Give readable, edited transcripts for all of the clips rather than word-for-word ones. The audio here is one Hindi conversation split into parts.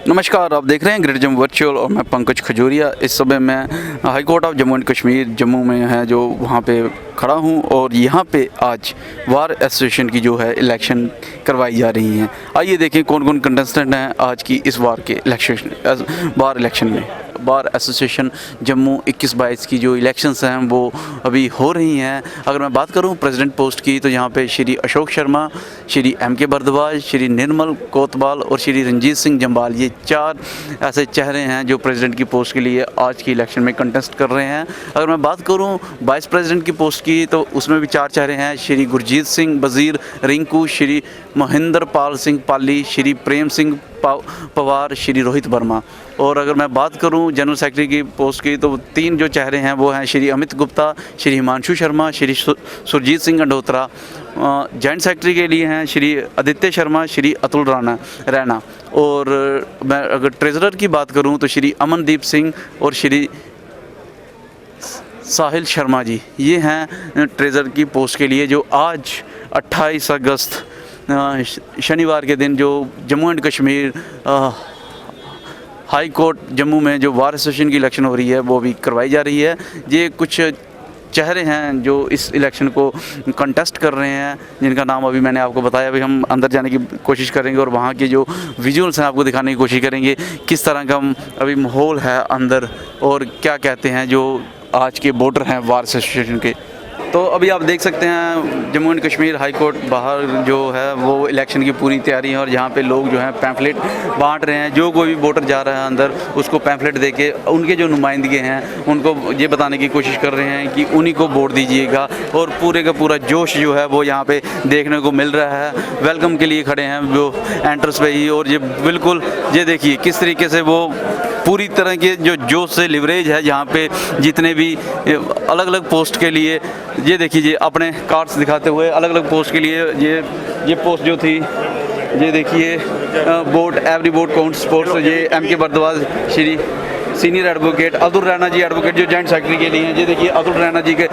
नमस्कार, आप देख रहे हैं ग्रेट जम्मू वर्चुअल और मैं पंकज खजूरिया। इस समय मैं high court of Jammu and Kashmir Jammu में है जो वहाँ पे खड़ा हूँ और यहाँ पे आज बार एसोसिएशन की जो है इलेक्शन करवाई जा रही हैं। आइए देखें कौन कौन कंटेस्टेंट हैं आज की इस बार के बार इलेक्शन में। बार एसोसिएशन जम्मू 21-22 की जो इलेक्शंस हैं वो अभी हो रही हैं। अगर मैं बात करूं प्रेसिडेंट पोस्ट की तो यहाँ पे श्री अशोक शर्मा, श्री एम.के. भारद्वाज, श्री निर्मल कोतवाल और श्री रंजीत सिंह जम्वाल, ये 4 ऐसे चेहरे हैं जो प्रेसिडेंट की पोस्ट के लिए आज की इलेक्शन में कंटेस्ट कर रहे हैं। अगर मैं बात करूँ वाइस प्रेसिडेंट की पोस्ट की तो उसमें भी 4 चेहरे हैं, श्री गुरजीत सिंह वज़ीर रिंकू, श्री महेंद्र पाल सिंह पाली, श्री प्रेम सिंह पवार, श्री रोहित वर्मा। और अगर मैं बात करूं जनरल सेक्रेटरी की पोस्ट की तो 3 जो चेहरे हैं वो हैं श्री अमित गुप्ता, श्री हिमांशु शर्मा, श्री सुरजीत सिंह अंडोत्रा। जॉइंट सेक्रेटरी के लिए हैं श्री आदित्य शर्मा, श्री अतुल रैना। और मैं अगर ट्रेजरर की बात करूं तो श्री अमनदीप सिंह और श्री साहिल शर्मा जी, ये हैं ट्रेजरर की पोस्ट के लिए जो आज 28 अगस्त शनिवार के दिन जो Jammu and Kashmir high court Jammu में जो बार एसोसिएशन की इलेक्शन हो रही है वो भी करवाई जा रही है। ये कुछ चेहरे हैं जो इस इलेक्शन को कंटेस्ट कर रहे हैं, जिनका नाम अभी मैंने आपको बताया। अभी हम अंदर जाने की कोशिश करेंगे और वहाँ के जो विजुअल्स हैं आपको दिखाने की कोशिश करेंगे, किस तरह का अभी माहौल है अंदर और क्या कहते हैं जो आज के वोटर हैं बार एसोसिएशन के। तो अभी आप देख सकते हैं Jammu and Kashmir high court बाहर जो है वो इलेक्शन की पूरी तैयारी है और यहाँ पे लोग जो हैं पैम्फलेट बांट रहे हैं। जो कोई भी वोटर जा रहा है अंदर उसको पैम्फलेट दे के उनके जो नुमाइंदगे हैं उनको ये बताने की कोशिश कर रहे हैं कि उन्हीं को वोट दीजिएगा। और पूरे का पूरा जोश जो है वो यहाँ पे देखने को मिल रहा है। वेलकम के लिए खड़े हैं वो एंट्रेंस पे ही। और ये बिल्कुल ये देखिए किस तरीके से वो पूरी तरह के जो जोश से लिवरेज है यहाँ पे जितने भी अलग अलग पोस्ट के लिए, ये देखिए अपने कार्ड्स दिखाते हुए अलग अलग पोस्ट के लिए ये पोस्ट जो थी, ये देखिए vote every vote counts post, ये M K. Bhardwaj Shri senior advocate, Atul Raina ji advocate जो जॉइंट सेक्रेटरी के लिए हैं। ये देखिए अतुल रैना जी के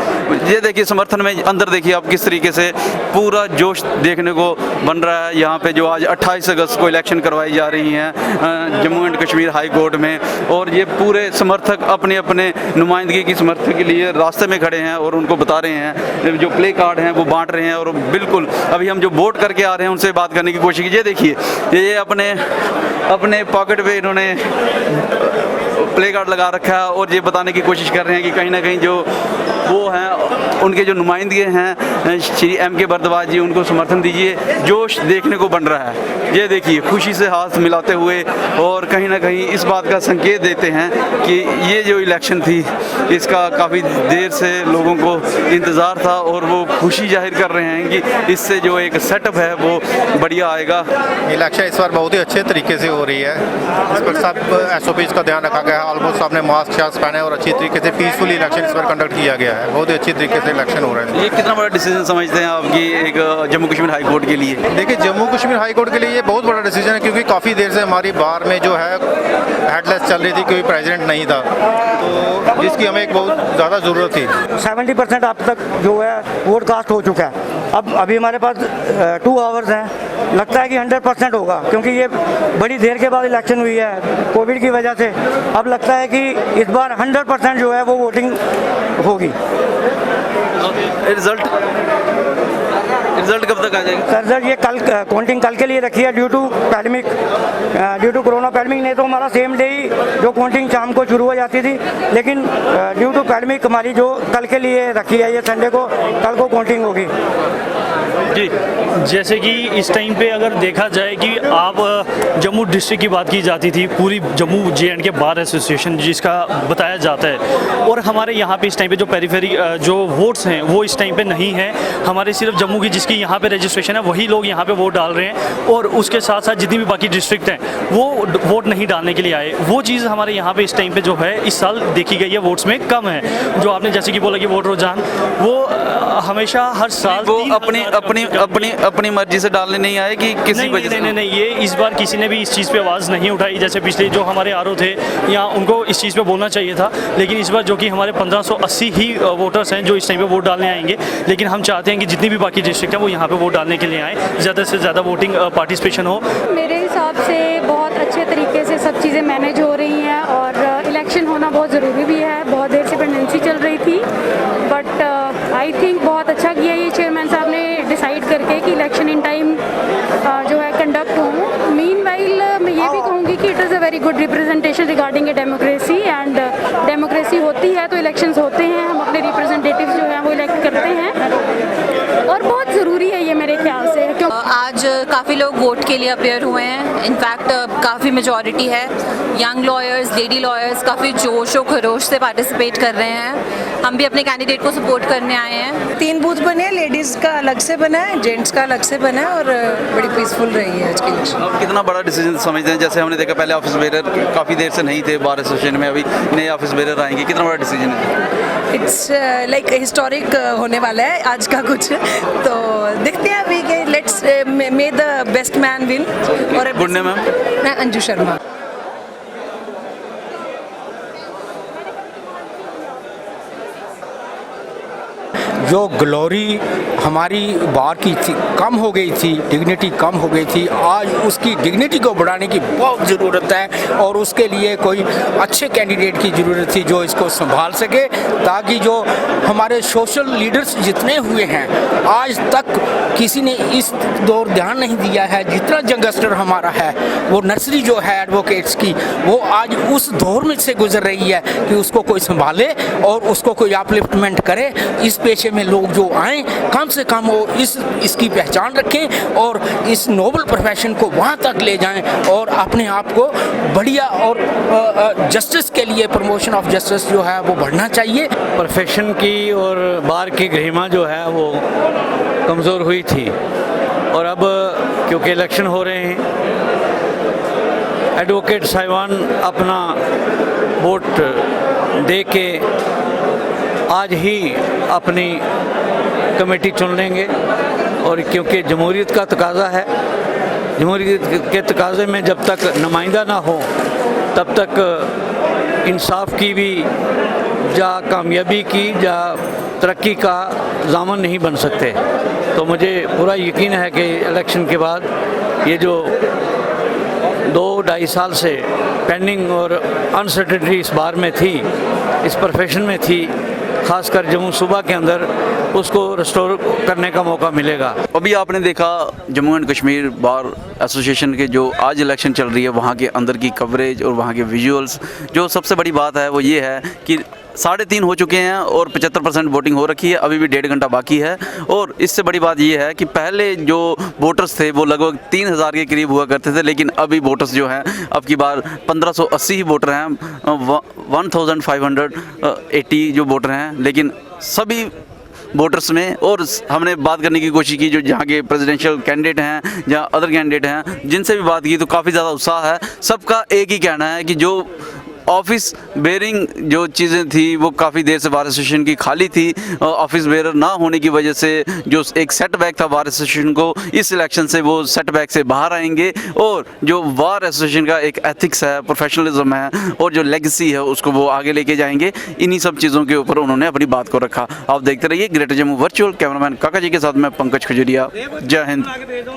ये देखिए समर्थन में अंदर देखिए आप किस तरीके से पूरा जोश देखने को बन रहा है यहाँ पे जो आज 28 अगस्त को इलेक्शन करवाई जा रही हैं Jammu and Kashmir high court में। और ये पूरे समर्थक अपने अपने नुमाइंदगी की समर्थक के लिए रास्ते में खड़े हैं और उनको बता रहे हैं, जो प्ले कार्ड हैं वो बांट रहे हैं। और बिल्कुल अभी हम जो वोट करके आ रहे हैं उनसे बात करने की कोशिश की। ये देखिए ये अपने पॉकेट पे इन्होंने प्ले कार्ड लगा रखा है और ये बताने की कोशिश कर रहे हैं कि कहीं ना कहीं जो वो हैं उनके जो नुमाइंदगे हैं श्री एम.के. भारद्वाज जी, उनको समर्थन दीजिए। जोश देखने को बन रहा है, ये देखिए खुशी से हाथ मिलाते हुए और कहीं ना कहीं इस बात का संकेत देते हैं कि ये जो इलेक्शन थी इसका काफ़ी देर से लोगों को इंतज़ार था और वो खुशी जाहिर कर रहे हैं कि इससे जो एक सेटअप है वो बढ़िया आएगा। इलेक्शन इस बार बहुत ही अच्छे तरीके से हो रही है। इस पर सब SOPs का ध्यान रखा गया है। ऑलमोस्ट आपने मास्क शास्क पहने और अच्छी तरीके से पीसफुली इलेक्शन इस बार कंडक्ट किया गया है। बहुत ही अच्छी तरीके से इलेक्शन हो रहा है। ये कितना बड़ा डिसीजन समझते हैं आपकी एक जम्मू कश्मीर हाई कोर्ट के लिए? देखिए जम्मू कश्मीर हाई कोर्ट के लिए ये बहुत बड़ा डिसीजन है क्योंकि काफ़ी देर से हमारी बार में जो है हेडलेस चल रही थी, कोई प्रेसिडेंट नहीं था, तो जिसकी हमें एक बहुत ज़्यादा ज़रूरत थी। 70% अब तक जो है वोट कास्ट हो चुका है। अब अभी हमारे पास 2 आवर्स हैं, लगता है कि 100% होगा क्योंकि ये बड़ी देर के बाद इलेक्शन हुई है कोविड की वजह से। अब लगता है कि इस बार 100% जो है वो वोटिंग होगी। रिजल्ट कब तक आ जाएगा? सर ये कल काउंटिंग कल के लिए रखी है ड्यू टू कोरोना पैंडेमिक। नहीं तो हमारा सेम डे ही जो काउंटिंग शाम को शुरू हो जाती थी, लेकिन ड्यू टू पैंडेमिक हमारी जो कल के लिए रखी है, ये संडे को कल को काउंटिंग होगी। जी, जैसे कि इस टाइम पे अगर देखा जाए कि आप जम्मू डिस्ट्रिक्ट की बात की जाती थी, पूरी जम्मू J&K बार एसोसिएशन जिसका बताया जाता है, और हमारे यहाँ पे इस टाइम पे जो पेरिफेरी जो वोट्स हैं वो इस टाइम पे नहीं है। हमारे सिर्फ जम्मू की जिसकी यहाँ पे रजिस्ट्रेशन है वही लोग यहाँ पे वोट डाल रहे हैं, और उसके साथ साथ जितनी भी बाकी डिस्ट्रिक्ट हैं वो वोट नहीं डालने के लिए आए। वो चीज़ हमारे यहाँ पे इस टाइम पे जो है इस साल देखी गई है वोट्स में कम है। जो आपने जैसे कि बोला कि वोट रुझान वो हमेशा हर साल वो 3,000 अपनी अपनी अपनी अपनी मर्जी से डालने नहीं आए कि किसी नहीं, वजह से? नहीं, ये इस बार किसी ने भी इस चीज़ पे आवाज़ नहीं उठाई। जैसे पिछले जो हमारे आरओ थे या उनको इस चीज़ पे बोलना चाहिए था, लेकिन इस बार जो कि हमारे 1580 ही वोटर्स हैं जो इस टाइम पे वोट डालने आएंगे। लेकिन हम चाहते हैं कि जितनी भी बाकी डिस्ट्रिक्ट हैं वो यहाँ पे वोट डालने के लिए आएँ, ज़्यादा से ज़्यादा वोटिंग पार्टिसिपेशन हो। मेरे हिसाब से बहुत अच्छे तरीके से सब चीज़ें मैनेज हो रही हैं, और इलेक्शन होना बहुत ज़रूरी भी है। बहुत देर से पेंडेंसी चल रही थी, बट आई थिंक बहुत अच्छा किया ये चेयरमैन साहब ने डिसाइड करके कि इलेक्शन इन टाइम जो है कंडक्ट हो। मीनवाइल मैं ये भी कहूँगी कि it is a very good representation regarding a democracy, and democracy होती है तो इलेक्शंस होते हैं, हम अपने रिप्रेजेंटेटिव्स जो हैं वो इलेक्ट करते हैं, और बहुत ज़रूरी है ये मेरे ख्याल से। क्यों आज काफ़ी लोग वोट के लिए अपेयर हुए हैं। इनफैक्ट काफ़ी मेजॉरिटी है, यंग लॉयर्स, लेडी लॉयर्स काफ़ी जोश और खरोश से पार्टिसिपेट कर रहे हैं। हम भी अपने कैंडिडेट को सपोर्ट करने आए हैं। 3 बूथ बने हैं, लेडीज़ का अलग से बना है, जेंट्स का अलग से बना है, और बड़ी पीसफुल रही है आज की इलेक्शन। अब कितना बड़ा डिसीजन समझते हैं? जैसे हमने देखा पहले ऑफिस बेरर काफ़ी देर से नहीं थे बार एसोसिएशन में, अभी नए ऑफिस बेरर आएंगे, कितना बड़ा डिसीजन है? इट्स लाइक हिस्टोरिक होने वाला है आज का कुछ, तो देखते हैं अभी कि let's may the best man win. और गुड नेम मैम? मैं अंजू शर्मा। जो ग्लोरी हमारी बार की थी कम हो गई थी, डिग्निटी कम हो गई थी, आज उसकी डिग्निटी को बढ़ाने की बहुत ज़रूरत है, और उसके लिए कोई अच्छे कैंडिडेट की ज़रूरत थी जो इसको संभाल सके, ताकि जो हमारे सोशल लीडर्स जितने हुए हैं आज तक किसी ने इस दौर ध्यान नहीं दिया है। जितना यंगस्टर हमारा है वो नर्सरी जो है एडवोकेट्स की, वो आज उस दौर में से गुजर रही है कि उसको कोई संभाले और उसको कोई अपलिफ्टमेंट करे। इस पेशे में लोग जो आए कम से कम वो इसकी पहचान रखें और इस नोबल प्रोफेशन को वहाँ तक ले जाएं और अपने आप को बढ़िया, और जस्टिस के लिए प्रमोशन ऑफ जस्टिस जो है वो बढ़ना चाहिए। प्रोफेशन की और बार की गरिमा जो है वो कमज़ोर हुई थी, और अब क्योंकि इलेक्शन हो रहे हैं, एडवोकेट साहिबान अपना वोट दे के आज ही अपनी कमेटी चुन लेंगे। और क्योंकि जमहूरियत का तकाज़ा है, जमहूरियत के तकाज़े में जब तक नुमाइंदा ना हो तब तक इंसाफ की भी या कामयाबी की या तरक्की का ज़ामन नहीं बन सकते। तो मुझे पूरा यकीन है कि इलेक्शन के बाद ये जो 2-2.5 साल से पेंडिंग और अनसर्टेनिटी इस बार में थी, इस प्रोफेशन में थी, खासकर जम्मू सूबा के अंदर, उसको रिस्टोर करने का मौका मिलेगा। अभी आपने देखा Jammu and Kashmir bar association के जो आज इलेक्शन चल रही है वहाँ के अंदर की कवरेज और वहाँ के विजुअल्स। जो सबसे बड़ी बात है वो ये है कि 3:30 हो चुके हैं और 75% वोटिंग हो रखी है, अभी भी 1.5 घंटा बाकी है। और इससे बड़ी बात ये है कि पहले जो वोटर्स थे वो लगभग 3000 के करीब हुआ करते थे, लेकिन अभी वोटर्स जो हैं अब की बार 1580 ही वोटर हैं, 1580 जो वोटर हैं। लेकिन सभी वोटर्स में, और हमने बात करने की कोशिश की जो जहाँ के प्रेसिडेंशियल कैंडिडेट हैं, जहाँ अदर कैंडिडेट हैं, जिनसे भी बात की तो काफ़ी ज़्यादा उत्साह है। सबका एक ही कहना है कि जो ऑफिस बेयरिंग जो चीज़ें थी वो काफ़ी देर से बार एसोसिएशन की खाली थी। ऑफिस बेयरर ना होने की वजह से जो एक सेटबैक था बार एसोसिएशन को, इस इलेक्शन से वो सेटबैक से बाहर आएंगे, और जो बार एसोसिएशन का एक एथिक्स है, प्रोफेशनलिज्म है और जो लेगेसी है उसको वो आगे लेके जाएंगे। इन्हीं सब चीज़ों के ऊपर उन्होंने अपनी बात को रखा। आप देखते रहिए ग्रेटर जम्मू वर्चुअल। कैमरामैन काका जी के साथ मैं पंकज खजुरिया। जय हिंद।